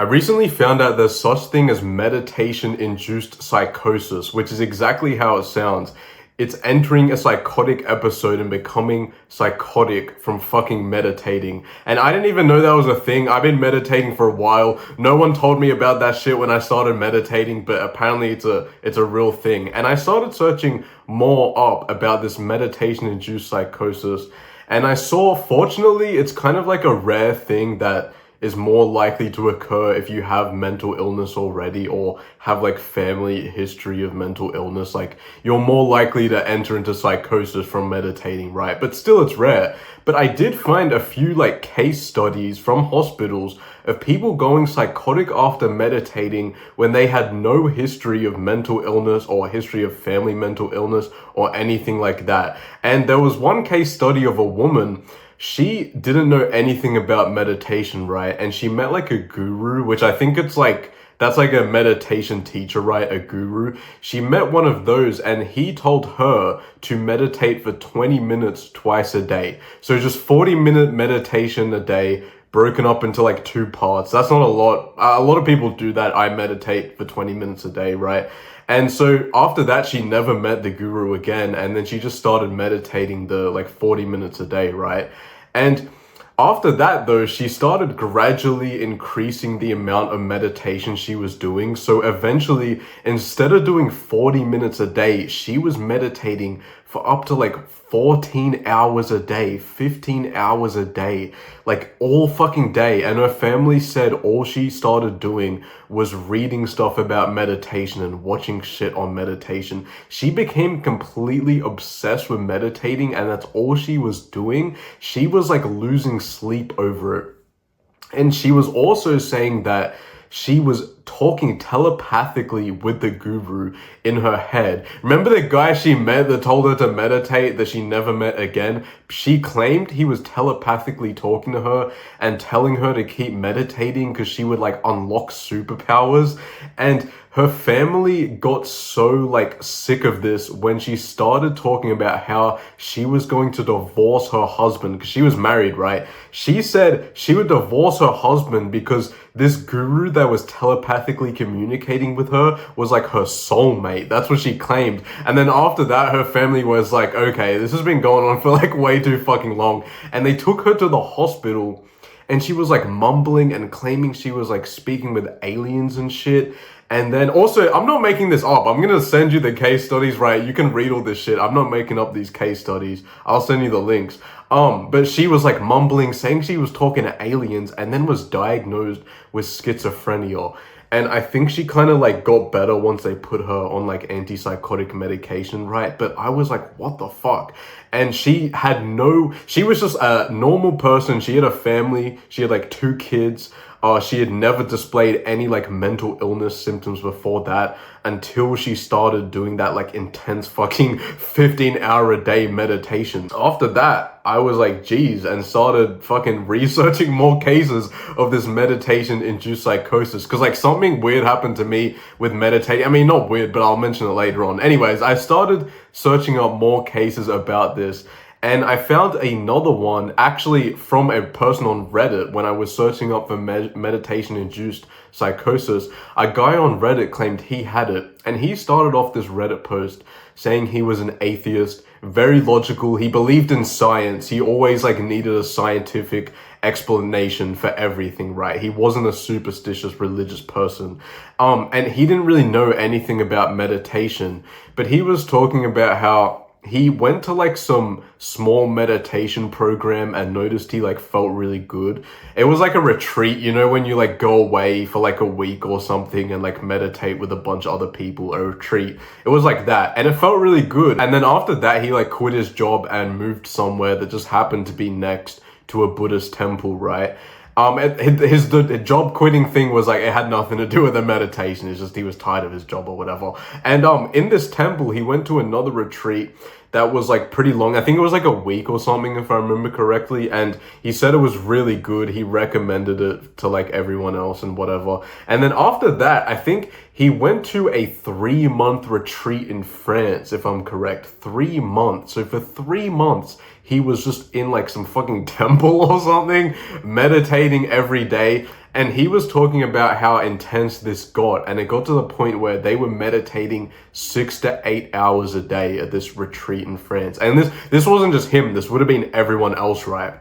I recently found out there's such thing as meditation-induced psychosis, which is exactly how it sounds. It's entering a psychotic episode and becoming psychotic from fucking meditating. And I didn't even know that was a thing. I've been meditating for a while. No one told me about that shit when I started meditating, but apparently it's a real thing. And I started searching more up about this meditation-induced psychosis. And I saw, fortunately, it's kind of like a rare thing that is more likely to occur if you have mental illness already or have like family history of mental illness. Like you're more likely to enter into psychosis from meditating, right? But still it's rare. But I did find a few like case studies from hospitals of people going psychotic after meditating when they had no history of mental illness or history of family mental illness or anything like that. And there was one case study of a woman. She didn't know anything about meditation, right? And she met like a guru, which I think that's like a meditation teacher, right? A guru. She met one of those and he told her to meditate for 20 minutes twice a day. So just 40-minute meditation a day, broken up into like two parts. That's not a lot. A lot of people do that. I meditate for 20 minutes a day, right? And so after that, she never met the guru again. And then she just started meditating the like 40 minutes a day, right? And after that, though, she started gradually increasing the amount of meditation she was doing. So eventually, instead of doing 40 minutes a day, she was meditating for up to like 14 hours a day, 15 hours a day, like all fucking day. And her family said all she started doing was reading stuff about meditation and watching shit on meditation. She became completely obsessed with meditating, and that's all she was doing. She was like losing sleep over it. And she was also saying that she was talking telepathically with the guru in her head. Remember the guy she met that told her to meditate that she never met again? She claimed he was telepathically talking to her and telling her to keep meditating because she would like unlock superpowers. And her family got so like sick of this when she started talking about how she was going to divorce her husband because she was married, right? She said she would divorce her husband because this guru that was telepathically communicating with her was like her soulmate. That's what she claimed. And then after that, her family was like, okay, this has been going on for like way too fucking long. And they took her to the hospital and she was like mumbling and claiming she was like speaking with aliens and shit. And then also, I'm not making this up. I'm going to send you the case studies, right? You can read all this shit. I'm not making up these case studies. I'll send you the links. But she was like mumbling, saying she was talking to aliens and then was diagnosed with schizophrenia. And I think she kind of like got better once they put her on like antipsychotic medication, right? But I was like, what the fuck? And she was just a normal person. She had a family. She had like 2 kids. She had never displayed any like mental illness symptoms before that until she started doing that like intense fucking 15-hour-a-day meditation. After that, I was like, geez, and started fucking researching more cases of this meditation-induced psychosis. Because like something weird happened to me with meditating. I mean, not weird, but I'll mention it later on. Anyways, I started searching up more cases about this. And I found another one actually from a person on Reddit when I was searching up for meditation-induced psychosis. A guy on Reddit claimed he had it, and he started off this Reddit post saying he was an atheist, very logical. He believed in science. He always like needed a scientific explanation for everything, right? He wasn't a superstitious religious person. And he didn't really know anything about meditation, but he was talking about how he went to like some small meditation program and noticed he like felt really good. It was like a retreat, you know, when you like go away for like a week or something and like meditate with a bunch of other people, a retreat. It was like that. And it felt really good. And then after that, he like quit his job and moved somewhere that just happened to be next to a Buddhist temple, right? The job quitting thing was like, it had nothing to do with the meditation. It's just he was tired of his job or whatever. And in this temple, he went to another retreat that was like pretty long. I think it was like a week or something, if I remember correctly. And he said it was really good. He recommended it to like everyone else and whatever. And then after that, I think he went to a 3-month retreat in France, if I'm correct. 3 months. So for 3 months, he was just in like some fucking temple or something, meditating every day. And he was talking about how intense this got, and it got to the point where they were meditating 6 to 8 hours a day at this retreat in France. And this wasn't just him, this would have been everyone else, right?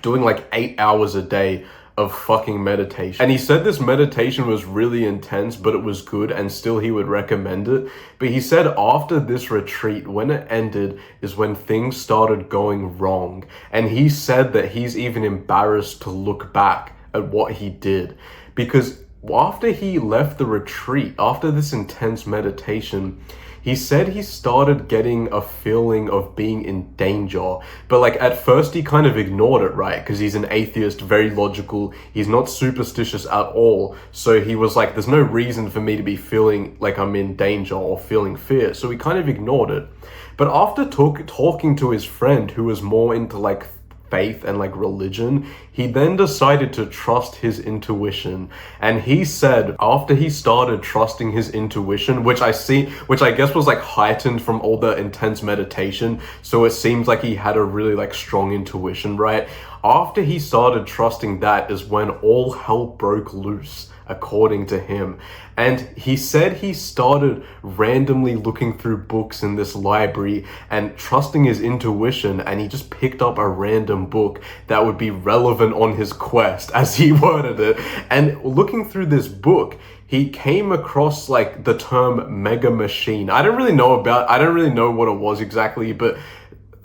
Doing like 8 hours a day of fucking meditation. And he said this meditation was really intense, but it was good, and still he would recommend it. But he said after this retreat, when it ended, is when things started going wrong. And he said that he's even embarrassed to look back at what he did, because after he left the retreat, after this intense meditation, he said he started getting a feeling of being in danger. But like at first he kind of ignored it, right? Because he's an atheist, very logical. He's not superstitious at all. So he was like, there's no reason for me to be feeling like I'm in danger or feeling fear. So he kind of ignored it. But after talking to his friend who was more into like faith and like religion, he then decided to trust his intuition. And he said after he started trusting his intuition, which I guess was like heightened from all the intense meditation, so it seems like he had a really like strong intuition, right? After he started trusting that is when all hell broke loose, according to him. And he said he started randomly looking through books in this library and trusting his intuition, and he just picked up a random book that would be relevant on his quest, as he worded it. And looking through this book, he came across like the term mega machine. I don't really know what it was exactly, but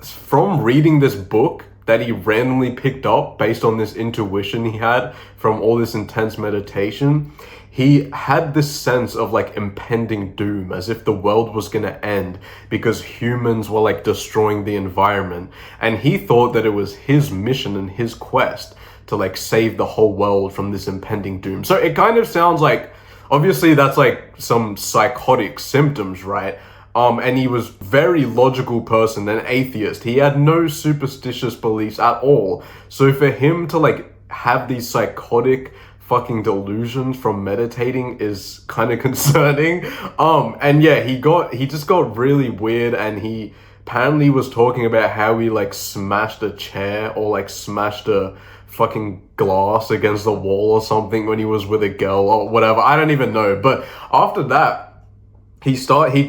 from reading this book that he randomly picked up based on this intuition he had from all this intense meditation, he had this sense of like impending doom, as if the world was going to end because humans were like destroying the environment. And he thought that it was his mission and his quest to like save the whole world from this impending doom. So it kind of sounds like, obviously that's like some psychotic symptoms, right? And he was very logical person, an atheist. He had no superstitious beliefs at all. So for him to like have these psychotic fucking delusions from meditating is kind of concerning. And yeah, he just got really weird, and he apparently was talking about how he like smashed a chair or like smashed a fucking glass against the wall or something when he was with a girl or whatever. I don't even know. But after that, he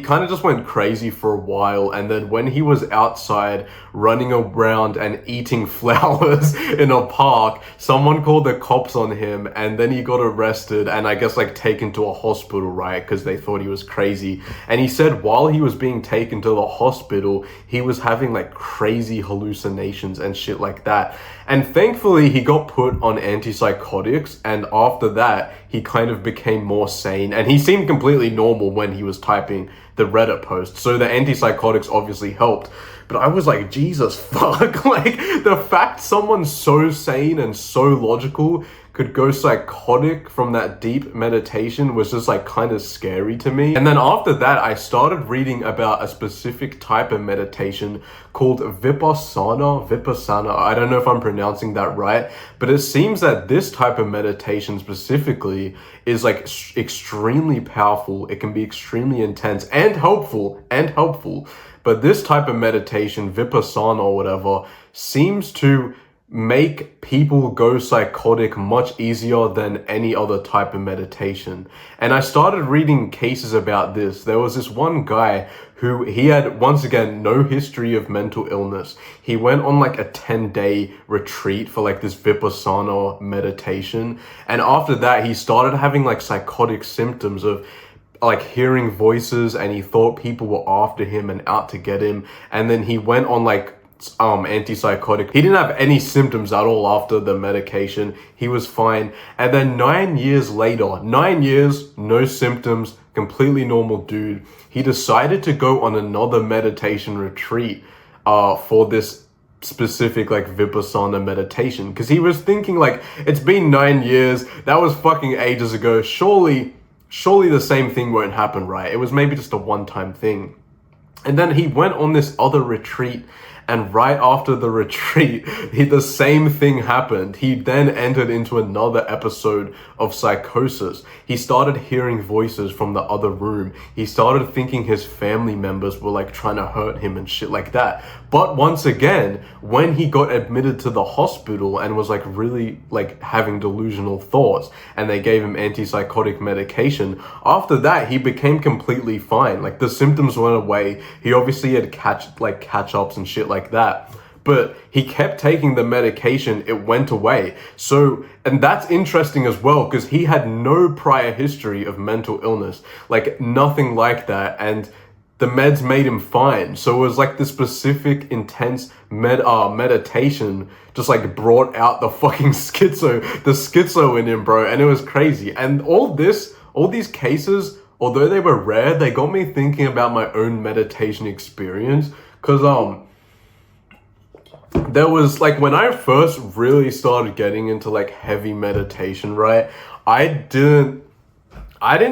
kind of just went crazy for a while, and then when he was outside running around and eating flowers in a park, someone called the cops on him, and then he got arrested and I guess like taken to a hospital, right? Because they thought he was crazy. And he said while he was being taken to the hospital, he was having like crazy hallucinations and shit like that. And thankfully he got put on antipsychotics, and after that he kind of became more sane, and he seemed completely normal when he was typing the Reddit post. So the antipsychotics obviously helped. But I was like, Jesus fuck, like the fact someone so sane and so logical could go psychotic from that deep meditation was just like kind of scary to me. And then after that, I started reading about a specific type of meditation called Vipassana. I don't know if I'm pronouncing that right, but it seems that this type of meditation specifically is like extremely powerful. It can be extremely intense and helpful. But this type of meditation, Vipassana or whatever, seems to make people go psychotic much easier than any other type of meditation. And I started reading cases about this. There was this one guy who he had, once again, no history of mental illness. He went on like a 10-day retreat for like this Vipassana meditation. And after that, he started having like psychotic symptoms of like hearing voices, and he thought people were after him and out to get him. And then he went on like antipsychotic. He didn't have any symptoms at all after the medication. He was fine. And then 9 years later, 9 years, no symptoms, completely normal dude, he decided to go on another meditation retreat for this specific like Vipassana meditation, because he was thinking like, it's been 9 years, that was fucking ages ago, surely the same thing won't happen, right? It was maybe just a one-time thing. And then he went on this other retreat, And right after the retreat, the same thing happened. He then entered into another episode of psychosis. He started hearing voices from the other room. He started thinking his family members were like trying to hurt him and shit like that. But once again, when he got admitted to the hospital and was like really like having delusional thoughts, and they gave him antipsychotic medication, after that he became completely fine. Like the symptoms went away. He obviously had catch-ups and shit like that, but he kept taking the medication. It went away. So, and that's interesting as well, because he had no prior history of mental illness, like nothing like that, and the meds made him fine. So it was like the specific intense meditation just like brought out the fucking schizo in him, bro. And it was crazy. And all these cases, although they were rare, they got me thinking about my own meditation experience. Cause there was like, when I first really started getting into like heavy meditation, right? I didn't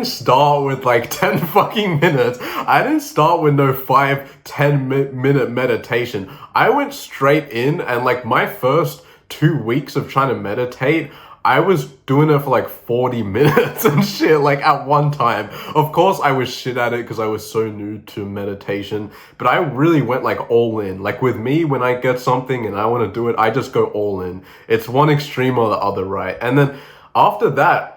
start with like 10 fucking minutes. I didn't start with no 5-10 minute meditation. I went straight in, and like my first 2 weeks of trying to meditate, I was doing it for like 40 minutes and shit, like at one time. Of course, I was shit at it because I was so new to meditation, but I really went like all in. Like with me, when I get something and I want to do it, I just go all in. It's one extreme or the other, right? And then after that,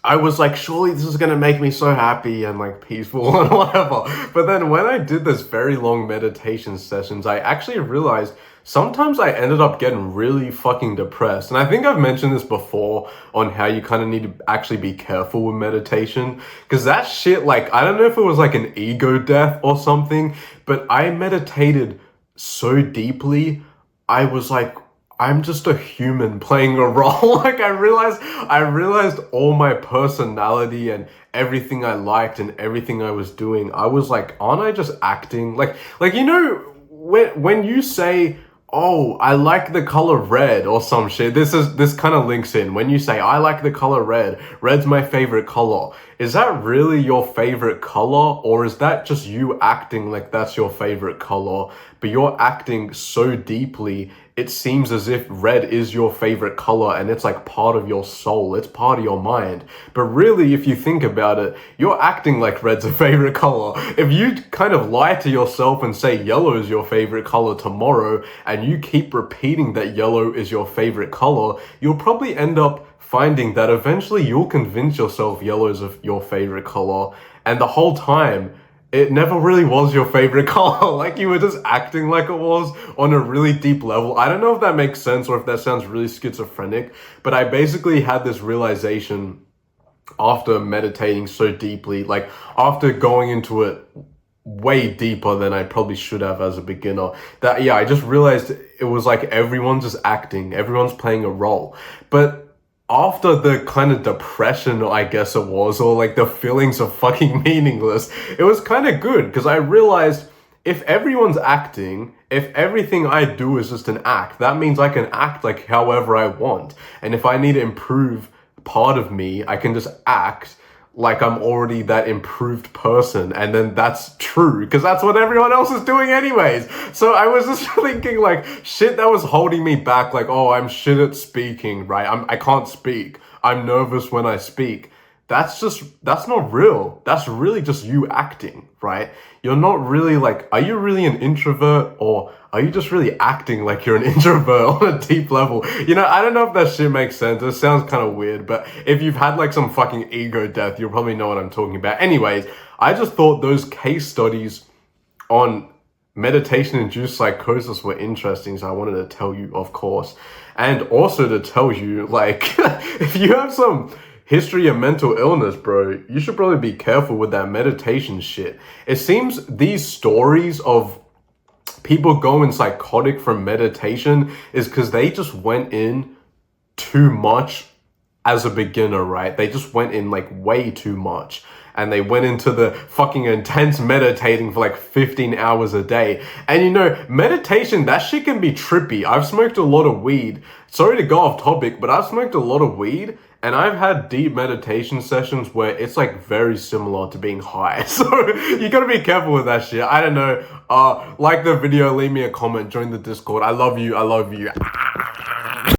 I was like, surely this is going to make me so happy and like peaceful and whatever. But then when I did this very long meditation sessions, I actually realized sometimes I ended up getting really fucking depressed. And I think I've mentioned this before on how you kind of need to actually be careful with meditation. Because that shit, like, I don't know if it was like an ego death or something, but I meditated so deeply, I was like, I'm just a human playing a role. Like I realized all my personality and everything I liked and everything I was doing. I was like, aren't I just acting? Like you know, when you say, oh, I like the color red or some shit, this kind of links in. When you say, I like the color red, red's my favorite color, is that really your favorite color? Or is that just you acting like that's your favorite color, but you're acting so deeply, it seems as if red is your favorite color and it's like part of your soul, it's part of your mind. But really, if you think about it, you're acting like red's a favorite color. If you kind of lie to yourself and say yellow is your favorite color tomorrow, and you keep repeating that yellow is your favorite color, you'll probably end up finding that eventually you'll convince yourself yellow is your favorite color, and the whole time, it never really was your favorite color. Like you were just acting like it was on a really deep level. I don't know if that makes sense or if that sounds really schizophrenic, but I basically had this realization after meditating so deeply, like after going into it way deeper than I probably should have as a beginner, that I just realized it was like everyone's just acting, everyone's playing a role. But after the kind of depression, I guess it was, or like the feelings of fucking meaningless, it was kind of good because I realized if everyone's acting, if everything I do is just an act, that means I can act like however I want. And if I need to improve part of me, I can just act like I'm already that improved person, and then that's true because that's what everyone else is doing anyways. So I was just thinking like shit that was holding me back, like, oh, I'm shit at speaking, right? I can't speak, I'm nervous when I speak. That's not real. That's really just you acting, right? You're not really like, are you really an introvert, or are you just really acting like you're an introvert on a deep level? You know, I don't know if that shit makes sense. It sounds kind of weird, but if you've had like some fucking ego death, you'll probably know what I'm talking about. Anyways, I just thought those case studies on meditation-induced psychosis were interesting, so I wanted to tell you, of course. And also to tell you, like, if you have some history of mental illness, bro, you should probably be careful with that meditation shit. It seems these stories of people going psychotic from meditation is because they just went in too much as a beginner, right? They just went in like way too much. And they went into the fucking intense meditating for like 15 hours a day. And you know, meditation, that shit can be trippy. I've smoked a lot of weed. Sorry to go off topic, but I've smoked a lot of weed. And I've had deep meditation sessions where it's like very similar to being high. So you gotta be careful with that shit. I don't know. Like the video, leave me a comment, join the Discord. I love you. I love you.